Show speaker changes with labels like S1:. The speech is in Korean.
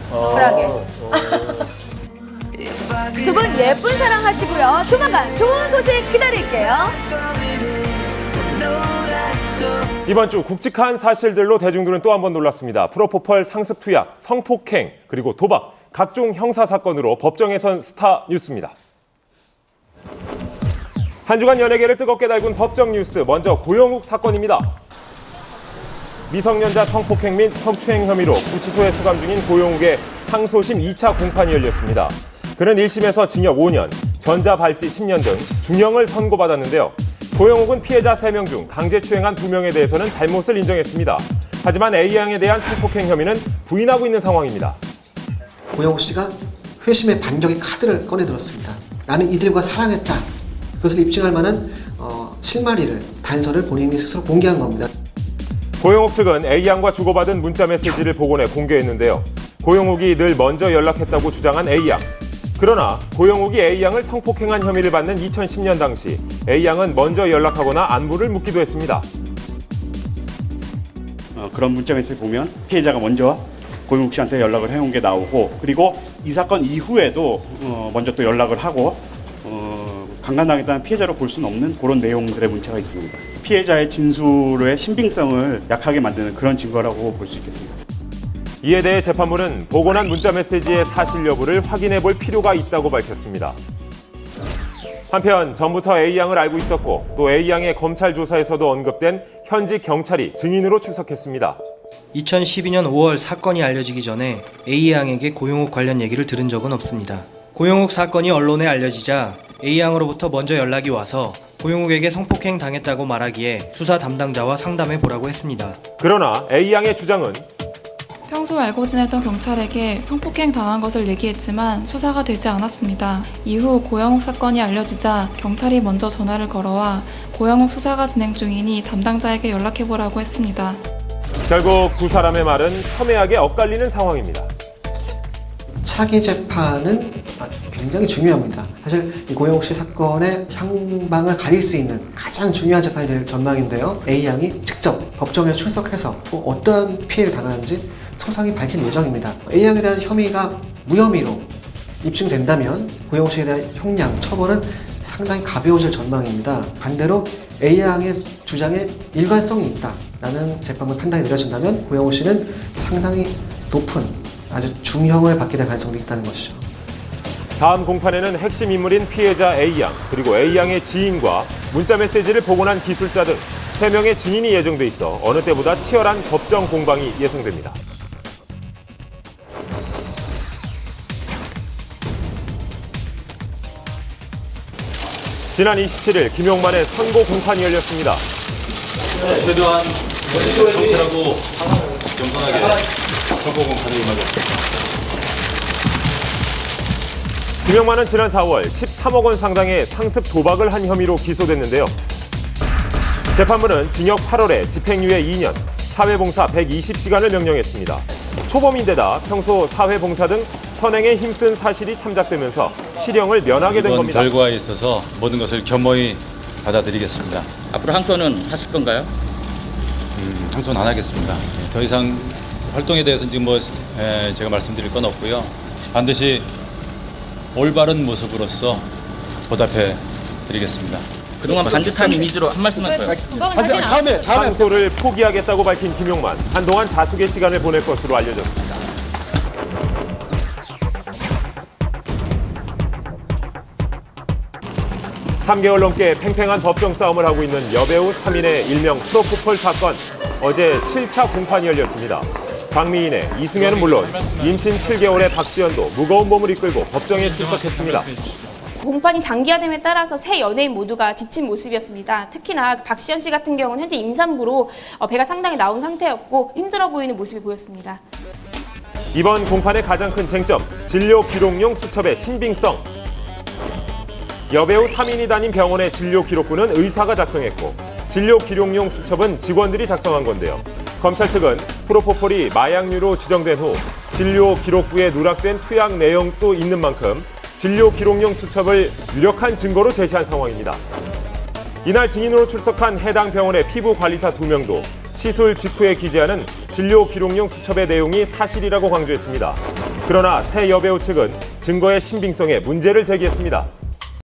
S1: 쿨하게. 두 분 예쁜 사랑 하시고요. 조만간 좋은 소식 기다릴게요.
S2: 이번 주 굵직한 사실들로 대중들은 또 한 번 놀랐습니다. 프로포폴 상습 투약, 성폭행, 그리고 도박, 각종 형사 사건으로 법정에선 스타 뉴스입니다. 한 주간 연예계를 뜨겁게 달군 법정 뉴스, 먼저 고영욱 사건입니다. 미성년자 성폭행 및 성추행 혐의로 구치소에 수감 중인 고영욱의 항소심 2차 공판이 열렸습니다. 그는 1심에서 징역 5년, 전자발찌 10년 등 중형을 선고받았는데요. 고영욱은 피해자 3명 중 강제추행한 2명에 대해서는 잘못을 인정했습니다. 하지만 A양에 대한 성폭행 혐의는 부인하고 있는 상황입니다.
S3: 고영욱 씨가 회심의 반격의 카드를 꺼내들었습니다. 나는 이들과 사랑했다. 그것을 입증할 만한 실마리를, 단서를 본인이 스스로 공개한 겁니다.
S2: 고영욱 측은 A양과 주고받은 문자 메시지를 복원해 공개했는데요. 고영욱이 늘 먼저 연락했다고 주장한 A양. 그러나 고영욱이 A양을 성폭행한 혐의를 받는 2010년 당시 A양은 먼저 연락하거나 안부를 묻기도 했습니다.
S4: 그런 문자 메시지 보면 피해자가 먼저 고영욱 씨한테 연락을 해온 게 나오고, 그리고 이 사건 이후에도 먼저 또 연락을 하고 강간당했다는 피해자로 볼 수는 없는 그런 내용들의 문자가 있습니다. 피해자의 진술의 신빙성을 약하게 만드는 그런 증거라고 볼 수 있겠습니다.
S2: 이에 대해 재판부는 복원한 문자 메시지의 사실 여부를 확인해 볼 필요가 있다고 밝혔습니다. 한편 전부터 A양을 알고 있었고 또 A양의 검찰 조사에서도 언급된 현직 경찰이 증인으로 출석했습니다.
S5: 2012년 5월 사건이 알려지기 전에 A양에게 고영욱 관련 얘기를 들은 적은 없습니다. 고영욱 사건이 언론에 알려지자 A양으로부터 먼저 연락이 와서 고영욱에게 성폭행 당했다고 말하기에 수사 담당자와 상담해 보라고 했습니다.
S2: 그러나 A양의 주장은
S6: 평소 알고 지냈던 경찰에게 성폭행 당한 것을 얘기했지만 수사가 되지 않았습니다. 이후 고영욱 사건이 알려지자 경찰이 먼저 전화를 걸어와 고영욱 수사가 진행 중이니 담당자에게 연락해보라고 했습니다.
S2: 결국 두 사람의 말은 첨예하게 엇갈리는 상황입니다.
S3: 차기 재판은 굉장히 중요합니다. 사실 이 고영욱 씨 사건의 향방을 가릴 수 있는 가장 중요한 재판이 될 전망인데요. A양이 직접 법정에 출석해서 어떠한 피해를 당하는지 소상히 밝힐 예정입니다. A양에 대한 혐의가 무혐의로 입증된다면 고영욱 씨에 대한 형량, 처벌은 상당히 가벼워질 전망입니다. 반대로 A양의 주장에 일관성이 있다라는 재판부 판단이 내려진다면 고영욱 씨는 상당히 높은 아주 중형을 받게 될 가능성이 있다는 것이죠.
S2: 다음 공판에는 핵심 인물인 피해자 A양, 그리고 A양의 지인과 문자 메시지를 복원한 기술자 등 3명의 증인이 예정돼 있어 어느 때보다 치열한 법정 공방이 예상됩니다. 지난 27일 김용만의 선고 공판이 열렸습니다.
S7: 최대한 정치라고 겸손하게 선고 공판을 임하겠습니다.
S2: 김용만은 지난 4월 13억 원 상당의 상습 도박을 한 혐의로 기소됐는데요. 재판부는 징역 8월에 집행유예 2년, 사회봉사 120시간을 명령했습니다. 초범인데다 평소 사회봉사 등 선행에 힘쓴 사실이 참작되면서 실형을 면하게 된 겁니다.
S7: 이번 결과에 있어서 모든 것을 겸허히 받아들이겠습니다.
S8: 앞으로 항소는 하실 건가요?
S7: 항소는 안 하겠습니다. 더 이상 활동에 대해서는 지금 제가 말씀드릴 건 없고요. 반드시 올바른 모습으로서 보답해 드리겠습니다.
S8: 그동안 반듯한 이미지로 한 말씀 하세요.
S2: 항소를 포기하겠다고 밝힌 김용만, 한동안 자숙의 시간을 보낼 것으로 알려졌습니다. (3개월) 넘게 팽팽한 법정 싸움을 하고 있는 여배우 3인의 일명 프로포폴 사건. 어제 7차 공판이 열렸습니다. 장미인의 이승현은 물론 임신 7개월의 박지현도 무거운 몸을 이끌고 법정에 출석했습니다.
S9: 공판이 장기화됨에 따라서 새 연예인 모두가 지친 모습이었습니다. 특히나 박시현 씨 같은 경우는 현재 임산부로 배가 상당히 나온 상태였고 힘들어 보이는 모습이 보였습니다.
S2: 이번 공판의 가장 큰 쟁점, 진료 기록용 수첩의 신빙성. 여배우 3인이 다닌 병원의 진료 기록부는 의사가 작성했고 진료 기록용 수첩은 직원들이 작성한 건데요. 검찰 측은 프로포폴이 마약류로 지정된 후 진료 기록부에 누락된 투약 내용도 있는 만큼 진료 기록용 수첩을 유력한 증거로 제시한 상황입니다. 이날 증인으로 출석한 해당 병원의 피부관리사 2명도 시술 직후에 기재하는 진료 기록용 수첩의 내용이 사실이라고 강조했습니다. 그러나 새 여배우 측은 증거의 신빙성에 문제를 제기했습니다.